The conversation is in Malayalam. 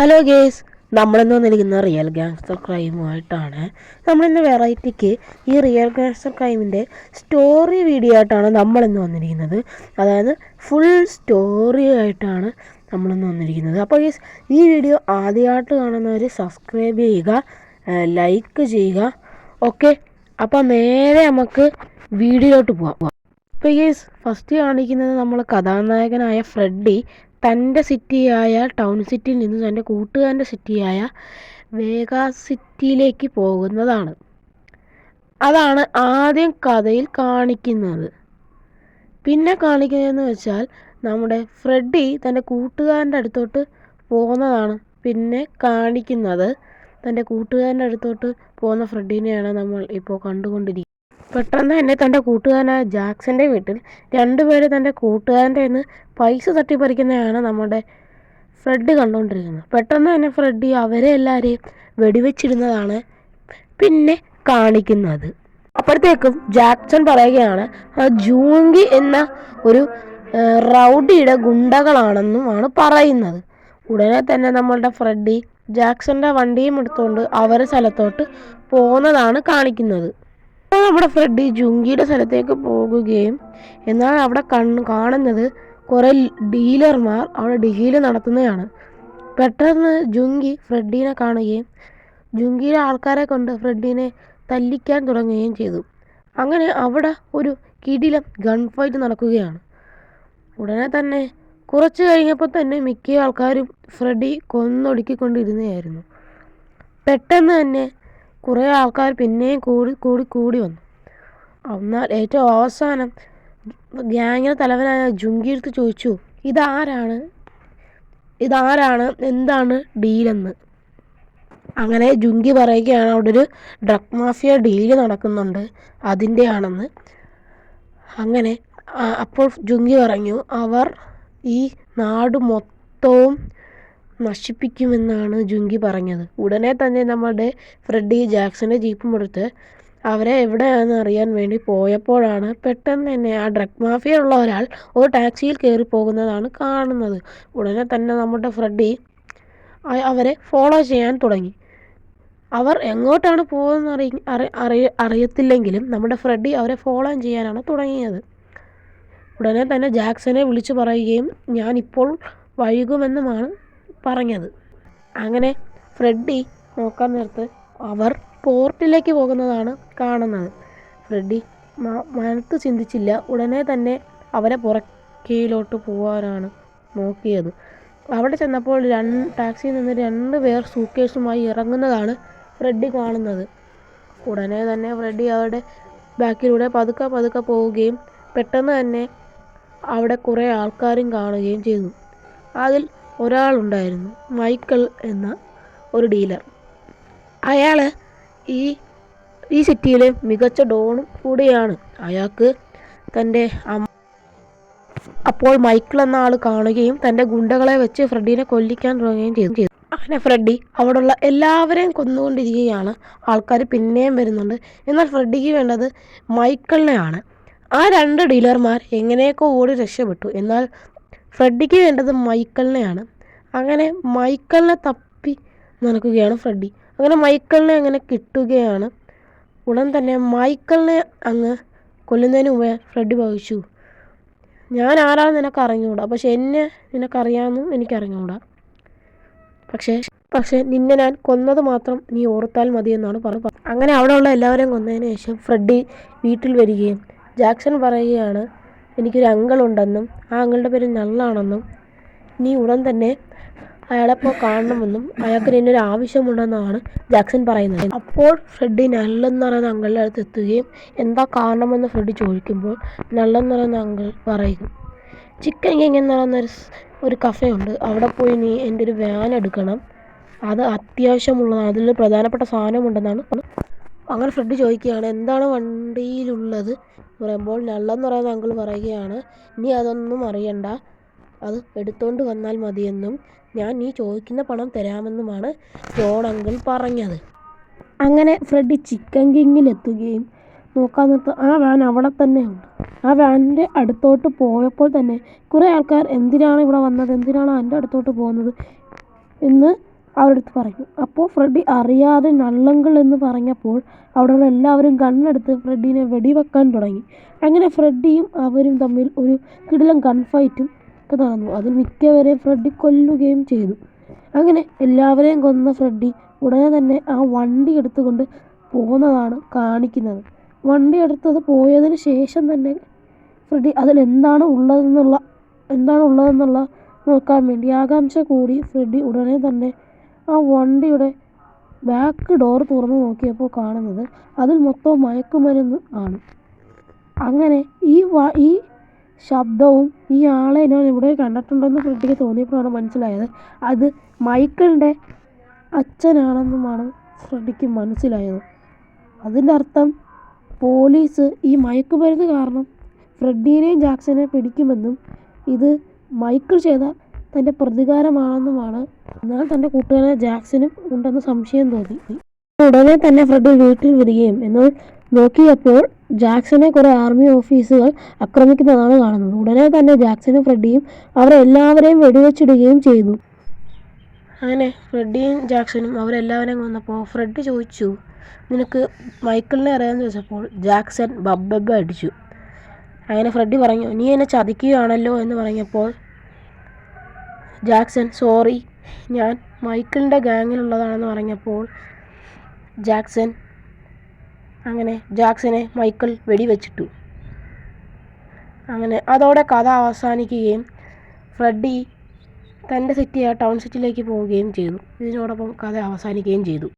ഹലോ ഗേസ്, നമ്മളിന്ന് വന്നിരിക്കുന്ന റിയൽ ഗാങ്സ്റ്റർ ക്രൈമുമായിട്ടാണ്. നമ്മളിന്ന് വെറൈറ്റിക്ക് ഈ റിയൽ ഗാങ്സ്റ്റർ ക്രൈമിൻ്റെ സ്റ്റോറി വീഡിയോ ആയിട്ടാണ് നമ്മളിന്ന് വന്നിരിക്കുന്നത്. അതായത് ഫുൾ സ്റ്റോറി ആയിട്ടാണ് നമ്മളിന്ന് വന്നിരിക്കുന്നത്. അപ്പോൾ ഈ വീഡിയോ ആദ്യമായിട്ട് കാണുന്നവർ സബ്സ്ക്രൈബ് ചെയ്യുക, ലൈക്ക് ചെയ്യുക. ഓക്കെ, അപ്പോൾ നേരെ നമുക്ക് വീഡിയോയിലോട്ട് പോവാം. അപ്പോൾ ഫസ്റ്റ് കാണിക്കുന്നത് നമ്മൾ കഥാനായകനായ ഫ്രെഡി തൻ്റെ സിറ്റിയായ ടൗൺ സിറ്റിയിൽ നിന്ന് തൻ്റെ കൂട്ടുകാരൻ്റെ സിറ്റിയായ വേഗാസ് സിറ്റിയിലേക്ക് പോകുന്നതാണ്. അതാണ് ആദ്യം കഥയിൽ കാണിക്കുന്നത്. പിന്നെ കാണിക്കുന്നതെന്ന് വെച്ചാൽ നമ്മുടെ ഫ്രെഡി തൻ്റെ കൂട്ടുകാരൻ്റെ അടുത്തോട്ട് പോകുന്നതാണ്. പിന്നെ കാണിക്കുന്നത് തൻ്റെ കൂട്ടുകാരൻ്റെ അടുത്തോട്ട് പോകുന്ന ഫ്രെഡിനെയാണ് നമ്മൾ ഇപ്പോൾ കണ്ടുകൊണ്ടിരിക്കുന്നത്. പെട്ടെന്ന് തന്നെ തൻ്റെ കൂട്ടുകാരനായ ജാക്സൻ്റെ വീട്ടിൽ രണ്ടുപേര് തൻ്റെ കൂട്ടുകാരൻ്റെ നിന്ന് പൈസ തട്ടിപ്പറിക്കുന്നതാണ് നമ്മുടെ ഫ്രെഡി കണ്ടുകൊണ്ടിരിക്കുന്നത്. പെട്ടെന്ന് തന്നെ ഫ്രെഡി അവരെ എല്ലാവരെയും വെടിവെച്ചിരുന്നതാണ് പിന്നെ കാണിക്കുന്നത്. അപ്പോഴത്തേക്കും ജാക്സൺ പറയുകയാണ് ജൂങ്കി എന്ന ഒരു റൗഡിയുടെ ഗുണ്ടകളാണെന്നുമാണ് പറയുന്നത്. ഉടനെ തന്നെ നമ്മളുടെ ഫ്രെഡി ജാക്സന്റെ വണ്ടിയും എടുത്തുകൊണ്ട് അവരുടെ സ്ഥലത്തോട്ട് പോകുന്നതാണ് കാണിക്കുന്നത്. നമ്മുടെ ഫ്രെഡി ജുങ്കിയുടെ സ്ഥലത്തേക്ക് പോകുകയും എന്നാൽ അവിടെ കാണുന്നത് കുറേ ഡീലർമാർ അവിടെ ഡീല് നടത്തുന്നതാണ്. പെട്ടെന്ന് ജുങ്കി ഫ്രെഡിനെ കാണുകയും ജുങ്കിയുടെ ആൾക്കാരെ കൊണ്ട് ഫ്രെഡിനെ തല്ലിക്കാൻ തുടങ്ങുകയും ചെയ്തു. അങ്ങനെ അവിടെ ഒരു കിടിലം ഗൺ ഫൈറ്റ് നടക്കുകയാണ്. ഉടനെ തന്നെ കുറച്ച് കഴിഞ്ഞപ്പോൾ തന്നെ മിക്ക ആൾക്കാരും ഫ്രെഡി കൊന്നൊടുക്കിക്കൊണ്ടിരുന്നതായിരുന്നു. പെട്ടെന്ന് തന്നെ കുറേ ആൾക്കാർ പിന്നെയും കൂടി വന്നു. എന്നാൽ ഏറ്റവും അവസാനം ഗ്യാങ്ങിൻ്റെ തലവനായ ജുങ്കി എടുത്ത് ചോദിച്ചു, ഇതാരാണ് എന്താണ് ഡീലെന്ന്. അങ്ങനെ ജുങ്കി പറയുകയാണ് അവിടെ ഒരു ഡ്രഗ് മാഫിയ ഡീല് നടക്കുന്നുണ്ട്, അതിൻ്റെ ആണെന്ന്. അങ്ങനെ അപ്പോൾ ജുങ്കി പറഞ്ഞു അവർ ഈ നാട് മൊത്തവും നശിപ്പിക്കുമെന്നാണ് ജുങ്കി പറഞ്ഞത്. ഉടനെ തന്നെ നമ്മുടെ ഫ്രെഡി ജാക്സന്റെ ജീപ്പും എടുത്ത് അവരെ എവിടെയാണെന്ന് അറിയാൻ വേണ്ടി പോയപ്പോഴാണ് പെട്ടെന്ന് തന്നെ ആ ഡ്രഗ് മാഫിയ ഉള്ള ഒരാൾ ഒരു ടാക്സിയിൽ കയറി പോകുന്നതാണ് കാണുന്നത്. ഉടനെ തന്നെ നമ്മുടെ ഫ്രെഡി അവരെ ഫോളോ ചെയ്യാൻ തുടങ്ങി. അവർ എങ്ങോട്ടാണ് പോകുന്നതെന്ന് അറിയത്തില്ലെങ്കിലും നമ്മുടെ ഫ്രെഡി അവരെ ഫോളോ ചെയ്യാനാണ് തുടങ്ങിയത്. ഉടനെ തന്നെ ജാക്സനെ വിളിച്ചു പറയുകയും ഞാനിപ്പോൾ വൈകുമെന്നുമാണ് പറഞ്ഞത്. അങ്ങനെ ഫ്രെഡി നോക്കാൻ നേരത്ത് അവർ പോർട്ടിലേക്ക് പോകുന്നതാണ് കാണുന്നത്. ഫ്രെഡി മനത്ത് ചിന്തിച്ചില്ല, ഉടനെ തന്നെ അവരെ പുറകയിലോട്ട് പോകാനാണ് നോക്കിയത്. അവിടെ ചെന്നപ്പോൾ ടാക്സിയിൽ നിന്ന് 2 പേർ സൂട്ട്കേസുമായി ഇറങ്ങുന്നതാണ് ഫ്രെഡി കാണുന്നത്. ഉടനെ തന്നെ ഫ്രെഡി അവരുടെ ബാക്കിലൂടെ പതുക്കെ പോവുകയും പെട്ടെന്ന് തന്നെ അവിടെ കുറേ ആൾക്കാരും കാണുകയും ചെയ്തു. അതിൽ ഒരാളുണ്ടായിരുന്നു, മൈക്കിൾ എന്ന ഒരു ഡീലർ. അയാൾ ഈ സിറ്റിയിലെ മികച്ച ഡോണും കൂടിയാണ്. അയാൾക്ക് തൻ്റെ അപ്പോൾ മൈക്കിൾ എന്ന ആൾ കാണുകയും തൻ്റെ ഗുണ്ടകളെ വെച്ച് ഫ്രെഡിനെ കൊല്ലിക്കാൻ തുടങ്ങുകയും ചെയ്തു. അങ്ങനെ ഫ്രെഡി അവിടെയുള്ള എല്ലാവരെയും കൊന്നുകൊണ്ടിരിക്കുകയാണ്. ആൾക്കാർ പിന്നെയും വരുന്നുണ്ട്. എന്നാൽ ഫ്രെഡിക്ക് വേണ്ടത് മൈക്കിളിനെയാണ്. ആ 2 ഡീലർമാർ എങ്ങനെയൊക്കെ ഓടി രക്ഷപ്പെട്ടു. എന്നാൽ ഫ്രെഡിക്ക് വേണ്ടത് മൈക്കിളിനെയാണ്. അങ്ങനെ മൈക്കിളിനെ തപ്പി നടക്കുകയാണ് ഫ്രെഡി. അങ്ങനെ മൈക്കിളിനെ അങ്ങനെ കിട്ടുകയാണ്. ഉടൻ തന്നെ മൈക്കിളിനെ അങ്ങ് കൊല്ലുന്നതിന് മുമ്പേ ഫ്രെഡി ഭാവിച്ചു, ഞാൻ ആരാണെന്ന് നിനക്ക് അറിഞ്ഞുകൂടാ, പക്ഷെ എന്നെ നിനക്കറിയാമെന്നും എനിക്കറിഞ്ഞുകൂടാ. പക്ഷേ നിന്നെ ഞാൻ കൊന്നത് മാത്രം നീ ഓർത്താൽ മതി എന്നാണ് പറഞ്ഞത്. അങ്ങനെ അവിടെയുള്ള എല്ലാവരെയും കൊന്നതിന് ശേഷം ഫ്രെഡി വീട്ടിൽ വരികയും ജാക്സൺ പറയുകയാണ് എനിക്കൊരു അങ്കിളുണ്ടെന്നും ആ അങ്കിളുടെ പേര് നല്ലാണെന്നും നീ ഉടൻ തന്നെ അയാളെപ്പോൾ കാണണമെന്നും അയാൾക്ക് നിന്നൊരു ആവശ്യമുണ്ടെന്നാണ് ജാക്സൺ പറയുന്നത്. അപ്പോൾ ഫ്രെഡി നല്ലെന്ന് പറയുന്ന അങ്കിളുടെ അടുത്ത് എത്തുകയും എന്താ കാരണമെന്ന് ഫ്രെഡി ചോദിക്കുമ്പോൾ നല്ലെന്ന് പറയുന്ന അങ്കിൾ പറയും ചിക്കൻ കിങ് എന്ന് പറയുന്ന ഒരു കഫേ ഉണ്ട്, അവിടെ പോയി നീ എൻ്റെ ഒരു വാൻ എടുക്കണം, അത് അത്യാവശ്യമുള്ളതാണ്, അതിൽ പ്രധാനപ്പെട്ട സാധനമുണ്ടെന്നാണ്. അങ്ങനെ ഫ്രെഡി ചോദിക്കുകയാണ് എന്താണ് വണ്ടിയിലുള്ളത് എന്ന് പറയുമ്പോൾ നല്ലെന്ന് പറയുന്ന അങ്കിൾ പറയുകയാണ് നീ അതൊന്നും അറിയണ്ട, അത് എടുത്തുകൊണ്ട് വന്നാൽ മതിയെന്നും ഞാൻ നീ ചോദിക്കുന്ന പണം തരാമെന്നുമാണ് ജോൺ അങ്കിൾ പറഞ്ഞത്. അങ്ങനെ ഫ്രെഡി ചിക്കൻ കിങ്ങിലെത്തുകയും നോക്കാൻ നിർത്തും ആ വാൻ അവിടെ തന്നെ ഉണ്ട്. ആ വാനിൻ്റെ അടുത്തോട്ട് പോയപ്പോൾ തന്നെ കുറേ ആൾക്കാർ എന്തിനാണ് ഇവിടെ വന്നത്, എന്തിനാണ് എൻ്റെ അടുത്തോട്ട് പോകുന്നത് എന്ന് അവരുടെ അടുത്ത് പറഞ്ഞു. അപ്പോൾ ഫ്രെഡി അറിയാതെ നള്ളങ്കിൾ എന്ന് പറഞ്ഞപ്പോൾ അവിടെയുള്ള എല്ലാവരും ഗണ്ണെടുത്ത് ഫ്രെഡീനെ വെടിവെക്കാൻ തുടങ്ങി. അങ്ങനെ ഫ്രെഡിയും അവരും തമ്മിൽ ഒരു കിടിലൻ ഗൺ ഫൈറ്റും ഒക്കെ നടന്നു. അതിൽ മിക്കവരെയും ഫ്രെഡി കൊല്ലുകയും ചെയ്തു. അങ്ങനെ എല്ലാവരെയും കൊന്ന ഫ്രെഡി ഉടനെ തന്നെ ആ വണ്ടി എടുത്തുകൊണ്ട് പോകുന്നതാണ് കാണിക്കുന്നത്. വണ്ടി എടുത്തത് പോയതിന് ശേഷം തന്നെ ഫ്രെഡി അതിലെന്താണ് ഉള്ളതെന്നുള്ള നോക്കാൻ വേണ്ടി ആകാംക്ഷ കൂടി ഫ്രെഡി ഉടനെ തന്നെ ആ വണ്ടിയുടെ ബാക്ക് ഡോർ തുറന്ന് നോക്കിയപ്പോൾ കാണുന്നത് അതിൽ മൊത്തം മയക്കുമരുന്ന് ആണ്. അങ്ങനെ ഈ ശബ്ദവും ഈ ആളെ ഞാൻ ഇവിടെ കണ്ടിട്ടുണ്ടെന്ന് ഫ്രെഡിക്ക് തോന്നിയപ്പോഴാണ് മനസ്സിലായത് അത് മൈക്കിളിൻ്റെ അച്ഛനാണെന്നുമാണ് ഫ്രെഡിക്ക് മനസ്സിലായത്. അതിൻ്റെ അർത്ഥം പോലീസ് ഈ മയക്കുമരുന്ന് കാരണം ഫ്രെഡീനെയും ജാക്സനെയും പിടിക്കുമെന്നും ഇത് മൈക്കിൾ ചെയ്ത തൻ്റെ പ്രതികാരമാണെന്നുമാണ്. എന്നാൽ തൻ്റെ കൂട്ടുകാരൻ ജാക്സനും ഉണ്ടെന്ന് സംശയം തോന്നി. ഉടനെ തന്നെ ഫ്രെഡി വീട്ടിൽ വരികയും എന്നാൽ നോക്കിയപ്പോൾ ജാക്സനെ കുറേ ആർമി ഓഫീസുകൾ ആക്രമിക്കുന്നതാണ് കാണുന്നത്. ഉടനെ തന്നെ ജാക്സനും ഫ്രെഡിയും അവരെല്ലാവരെയും വെടിവെച്ചിടുകയും ചെയ്തു. അങ്ങനെ ഫ്രെഡിയും ജാക്സനും അവരെല്ലാവരെയും കൊന്നപ്പോൾ ഫ്രെഡി ചോദിച്ചു, നിനക്ക് മൈക്കിളിനെ അറിയാമെന്ന് ചോദിച്ചപ്പോൾ ജാക്സൺ ബബ്ബ അടിച്ചു. അങ്ങനെ ഫ്രെഡി പറഞ്ഞു, നീ എന്നെ ചതിക്കുകയാണല്ലോ എന്ന് പറഞ്ഞപ്പോൾ ജാക്സൺ സോറി, ഞാൻ മൈക്കിളിൻ്റെ ഗാങ്ങിലുള്ളതാണെന്ന് പറഞ്ഞപ്പോൾ ജാക്സനെ മൈക്കിൾ വെടിവെച്ചിട്ടു. അങ്ങനെ അതോടെ കഥ അവസാനിക്കുകയും ഫ്രെഡി തൻ്റെ സിറ്റിയായ ടൗൺ സിറ്റിയിലേക്ക് പോവുകയും ചെയ്തു. ഇതിനോടൊപ്പം കഥ അവസാനിക്കുകയും ചെയ്തു.